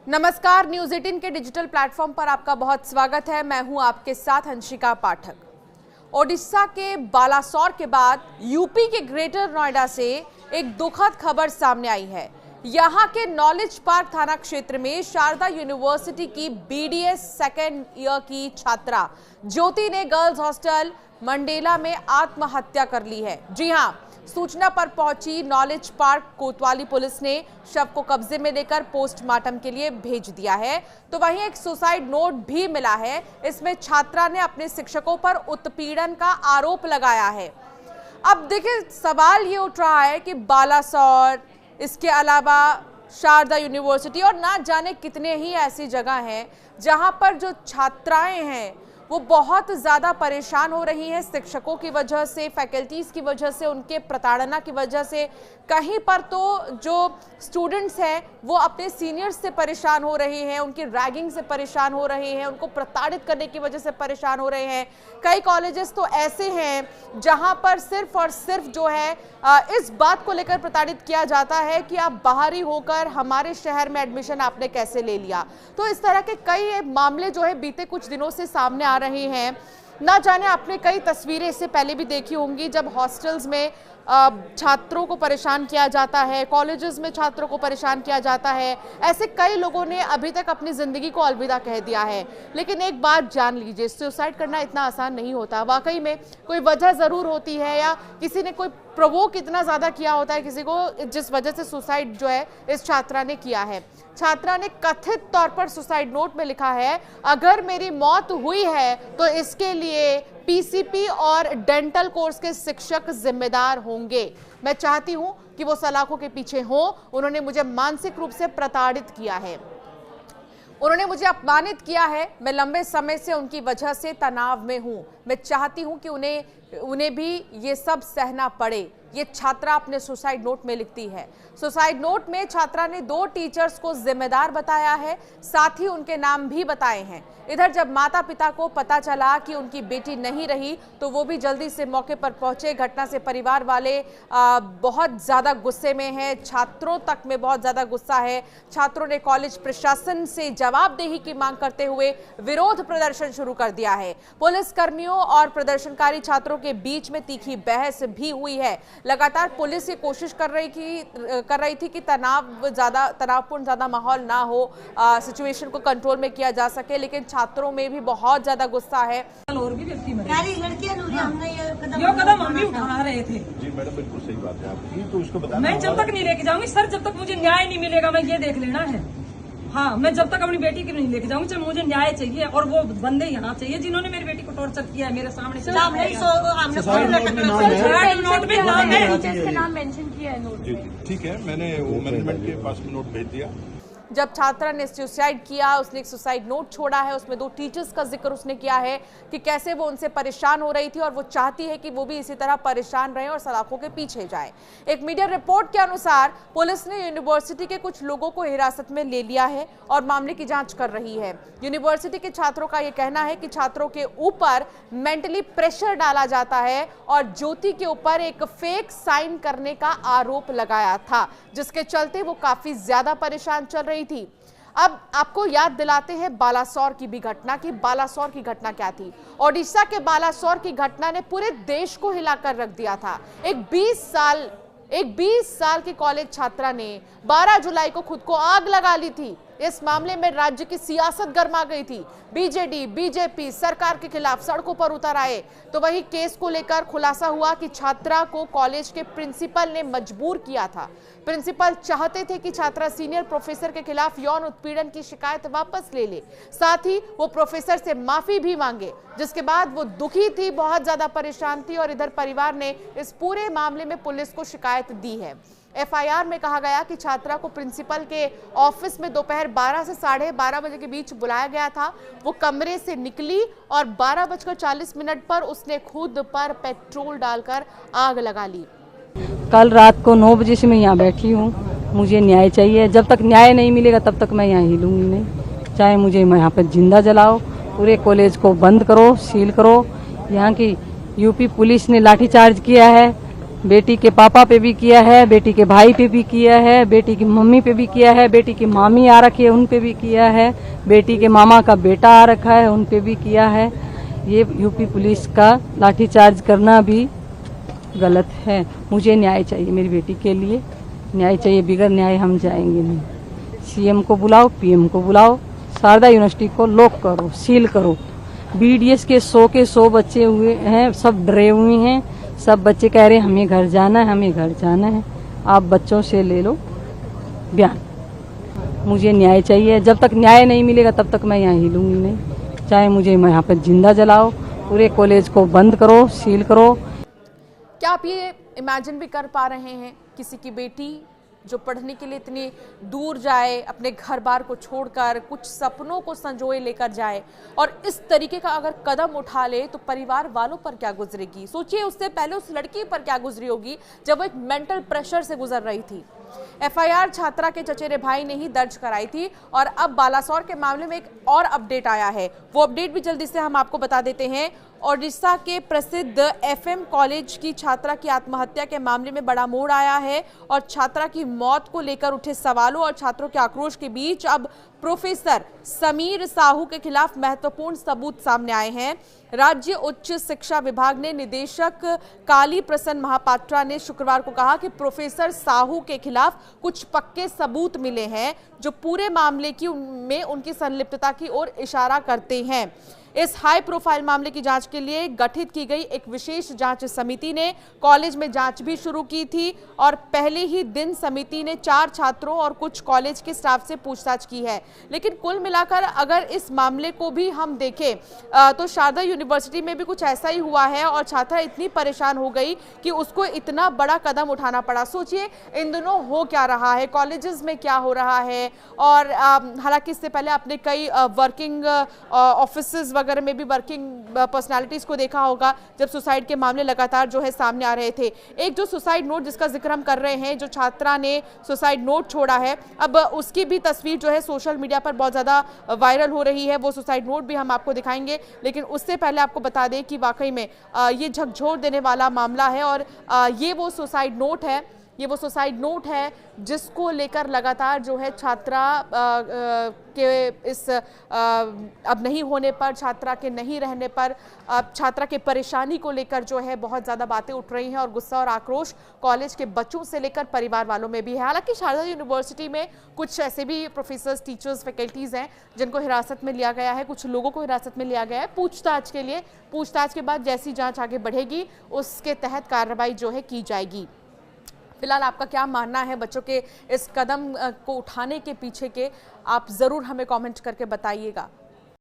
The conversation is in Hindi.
नमस्कार, न्यूज़ 18 के डिजिटल प्लेटफॉर्म पर आपका बहुत स्वागत है। मैं हूं आपके साथ हंसिका पाठक। ओडिशा के बालासोर के बाद यूपी के ग्रेटर नोएडा से एक दुखद खबर सामने आई है। यहां के नॉलेज पार्क थाना क्षेत्र में शारदा यूनिवर्सिटी की बीडीएस सेकेंड ईयर की छात्रा ज्योति ने गर्ल्स हॉस्टल मंडेला में आत्महत्या कर ली है। जी हां, सूचना पर पहुंची नॉलेज पार्क कोतवाली पुलिस ने शव को कब्जे में लेकर पोस्टमार्टम के लिए भेज दिया है। तो वहीं एक सुसाइड नोट भी मिला है। इसमें छात्रा ने अपने शिक्षकों पर उत्पीड़न का आरोप लगाया है। अब देखिए, सवाल ये उठ रहा है कि बालासोर, इसके अलावा शारदा यूनिवर्सिटी और ना जाने कितने ही ऐसी जगह हैं जहां पर जो छात्राएं हैं वो बहुत ज़्यादा परेशान हो रही हैं शिक्षकों की वजह से, फैकल्टीज़ की वजह से, उनके प्रताड़ना की वजह से। कहीं पर तो जो स्टूडेंट्स हैं वो अपने सीनियर्स से परेशान हो रहे हैं, उनकी रैगिंग से परेशान हो रहे हैं, उनको प्रताड़ित करने की वजह से परेशान हो रहे हैं। कई कॉलेजेस तो ऐसे हैं जहां पर सिर्फ और सिर्फ जो है इस बात को लेकर प्रताड़ित किया जाता है कि आप बाहरी होकर हमारे शहर में एडमिशन आपने कैसे ले लिया। तो इस तरह के कई मामले जो है बीते कुछ दिनों से सामने आ रहे हैं। ना जाने आपने कई तस्वीरें इससे पहले भी देखी होंगी जब हॉस्टल्स में छात्रों को परेशान किया जाता है, कॉलेजेस में छात्रों को परेशान किया जाता है। ऐसे कई लोगों ने अभी तक अपनी ज़िंदगी को अलविदा कह दिया है। लेकिन एक बात जान लीजिए, सुसाइड करना इतना आसान नहीं होता। वाकई में कोई वजह ज़रूर होती है या किसी ने कोई प्रोवोक इतना ज़्यादा किया होता है किसी को, जिस वजह से सुसाइड जो है इस छात्रा ने किया है। छात्रा ने कथित तौर पर सुसाइड नोट में लिखा है, अगर मेरी मौत हुई है तो इसके लिए पीसीपी और डेंटल कोर्स के शिक्षक जिम्मेदार होंगे। मैं चाहती हूं कि वो सलाखों के पीछे हों। उन्होंने मुझे मानसिक रूप से प्रताड़ित किया है, उन्होंने मुझे अपमानित किया है। मैं लंबे समय से उनकी वजह से तनाव में हूं। मैं चाहती हूं कि उन्हें भी ये सब सहना पड़े। ये छात्रा अपने सुसाइड नोट में लिखती है। सुसाइड नोट में छात्रा ने 2 टीचर्स को जिम्मेदार बताया है, साथ ही उनके नाम भी बताए हैं। इधर जब माता पिता को पता चला कि उनकी बेटी नहीं रही तो वो भी जल्दी से मौके पर पहुंचे। घटना से परिवार वाले बहुत ज़्यादा गुस्से में हैं, छात्रों तक में बहुत ज़्यादा गुस्सा है। छात्रों ने कॉलेज प्रशासन से जवाबदेही की मांग करते हुए विरोध प्रदर्शन शुरू कर दिया है। पुलिस कर्मियों और प्रदर्शनकारी छात्रों के बीच में तीखी बहस भी हुई है। लगातार पुलिस ये कोशिश कर रही थी कि तनावपूर्ण ज़्यादा माहौल ना हो, सिचुएशन को कंट्रोल में किया जा सके, लेकिन छात्रों में भी बहुत ज्यादा गुस्सा है। और भी व्यक्ति हमने ये कदम हम भी उठा रहे थे। जी मैडम, बिल्कुल सही बात है आपकी। तो उसको बताना, मैं जब तक नहीं लेके जाऊंगी सर, जब तक मुझे न्याय नहीं मिलेगा, मैं ये देख लेना है। हाँ, मैं जब तक अपनी बेटी की नहीं लेके जाऊंगी, चाहे मुझे न्याय चाहिए और वो बंदे यहाँ चाहिए जिन्होंने मेरी बेटी को टॉर्चर किया है मेरे सामने। नाम मेंशन किया है नोट में। ठीक है, मैंने वो मैनेजमेंट के पास नोट भेज दिया। जब छात्रा ने सुसाइड किया, उसने एक सुसाइड नोट छोड़ा है। उसमें 2 टीचर्स का जिक्र उसने किया है कि कैसे वो उनसे परेशान हो रही थी और वो चाहती है कि वो भी इसी तरह परेशान रहे और सलाखों के पीछे जाए। एक मीडिया रिपोर्ट के अनुसार पुलिस ने यूनिवर्सिटी के कुछ लोगों को हिरासत में ले लिया है और मामले की जांच कर रही है। यूनिवर्सिटी के छात्रों का यह कहना है कि छात्रों के ऊपर मेंटली प्रेशर डाला जाता है और ज्योति के ऊपर एक फेक साइन करने का आरोप लगाया था, जिसके चलते वो काफी ज्यादा परेशान चल रही थी। अब आपको याद दिलाते हैं बालासोर की भी घटना की। बालासोर की घटना क्या थी? ओडिशा के बालासोर की घटना ने पूरे देश को हिलाकर रख दिया था। एक 20 साल की कॉलेज छात्रा ने 12 जुलाई को खुद को आग लगा ली थी। इस मामले में राज्य की सियासत गर्मा गई थी। बीजेडी, बीजेपी सरकार के खिलाफ सड़कों पर उतर आए। तो वही केस को लेकर खुलासा हुआ कि छात्रा को कॉलेज के प्रिंसिपल ने मजबूर किया था। प्रिंसिपल चाहते थे कि छात्रा सीनियर प्रोफेसर के खिलाफ यौन उत्पीड़न की शिकायत वापस ले ले, साथ ही वो प्रोफेसर से माफी भी मांगे, जिसके बाद वो दुखी थी, बहुत ज्यादा परेशान थी। और इधर परिवार ने इस पूरे मामले में पुलिस को शिकायत दी है। एफआईआर में कहा गया कि छात्रा को प्रिंसिपल के ऑफिस में दोपहर 12 से 12:30 बजे के बीच बुलाया गया था। वो कमरे से निकली और 12:40 पर उसने खुद पर पेट्रोल डालकर आग लगा ली। कल रात को 9 बजे से मैं यहाँ बैठी हूँ। मुझे न्याय चाहिए। जब तक न्याय नहीं मिलेगा तब तक मैं यहाँ हिलूंगी नहीं। चाहे मुझे यहाँ पर जिंदा जलाओ, पूरे कॉलेज को बंद करो, सील करो। यहाँ की यूपी पुलिस ने लाठीचार्ज किया है। बेटी के पापा पे भी किया है, बेटी के भाई पे भी किया है, बेटी की मम्मी पे भी किया है, बेटी की मामी आ रखी है उन पे भी किया है, बेटी के मामा का बेटा आ रखा है उन पे भी किया है। ये यूपी पुलिस का लाठीचार्ज करना भी गलत है। मुझे न्याय चाहिए, मेरी बेटी के लिए न्याय चाहिए। बिगड़ न्याय हम जाएंगे नहीं। सीएम को बुलाओ, पीएम को बुलाओ, शारदा यूनिवर्सिटी को लॉक करो, सील करो। बीडीएस के 100 बच्चे हुए हैं, सब डरे हुए हैं। सब बच्चे कह रहे हैं हमें घर जाना है, हमें घर जाना है। आप बच्चों से ले लो बयान। मुझे न्याय चाहिए। जब तक न्याय नहीं मिलेगा तब तक मैं यहाँ हिलूंगी नहीं। चाहे मुझे यहाँ पर जिंदा जलाओ, पूरे कॉलेज को बंद करो, सील करो। क्या आप ये इमेजिन भी कर पा रहे हैं किसी की बेटी जो पढ़ने के लिए इतनी दूर जाए, अपने घर बार को छोड़कर, कुछ सपनों को संजोए लेकर जाए और इस तरीके का अगर कदम उठा ले तो परिवार वालों पर क्या गुजरेगी? सोचिए उससे पहले उस लड़की पर क्या गुजरी होगी जब वो एक मेंटल प्रेशर से गुजर रही थी। एफआईआर छात्रा के चचेरे भाई ने ही दर्ज कराई थी और अब बालासोर के मामले में एक और अपडेट आया है। वो अपडेट भी जल्दी से हम आपको बता देते हैं। ओडिशा के प्रसिद्ध एफएम कॉलेज की छात्रा की आत्महत्या के मामले में बड़ा मोड़ आया है और छात्रा की मौत को लेकर उठे सवालों और छात्रों के आक्रोश के बीच अब प्रोफेसर समीर साहू के खिलाफ महत्वपूर्ण सबूत सामने आए हैं। राज्य उच्च शिक्षा विभाग ने निदेशक काली प्रसन्न महापात्रा ने शुक्रवार को कहा कि प्रोफेसर साहू के खिलाफ कुछ पक्के सबूत मिले हैं जो पूरे मामले में उनकी संलिप्तता की ओर इशारा करते हैं। इस हाई प्रोफाइल मामले की जांच के लिए गठित की गई एक विशेष जांच समिति ने कॉलेज में जांच भी शुरू की थी और पहले ही दिन समिति ने 4 छात्रों और कुछ कॉलेज के स्टाफ से पूछताछ की है। लेकिन कुल मिलाकर अगर इस मामले को भी हम देखें तो शारदा यूनिवर्सिटी में भी कुछ ऐसा ही हुआ है और छात्रा इतनी परेशान हो गई कि उसको इतना बड़ा कदम उठाना पड़ा। सोचिए इन दिनों हो क्या रहा है, कॉलेजेस में क्या हो रहा है। और हालांकि इससे पहले आपने कई वर्किंग ऑफिसेज वगैरह में भी वर्किंग पर्सनालिटीज को देखा होगा जब सुसाइड के मामले लगातार जो है सामने आ रहे थे। एक जो सुसाइड नोट जिसका जिक्र हम कर रहे हैं, जो छात्रा ने सुसाइड नोट छोड़ा है, अब उसकी भी तस्वीर जो है सोशल मीडिया पर बहुत ज़्यादा वायरल हो रही है। वो सुसाइड नोट भी हम आपको दिखाएंगे, लेकिन उससे पहले आपको बता दें कि वाकई में ये झकझोर देने वाला मामला है और ये वो सुसाइड नोट है, ये वो सुसाइड नोट है जिसको लेकर लगातार जो है छात्रा के इस अब नहीं होने पर, छात्रा के नहीं रहने पर, छात्रा के परेशानी को लेकर जो है बहुत ज़्यादा बातें उठ रही हैं और गुस्सा और आक्रोश कॉलेज के बच्चों से लेकर परिवार वालों में भी है। हालांकि शारदा यूनिवर्सिटी में कुछ ऐसे भी प्रोफेसर्स, टीचर्स, फैकल्टीज़ हैं जिनको हिरासत में लिया गया है, कुछ लोगों को हिरासत में लिया गया है पूछताछ के लिए। पूछताछ के बाद जैसी जाँच आगे बढ़ेगी उसके तहत कार्रवाई जो है की जाएगी। फिलहाल आपका क्या मानना है बच्चों के इस कदम को उठाने के पीछे के, आप ज़रूर हमें कमेंट करके बताइएगा।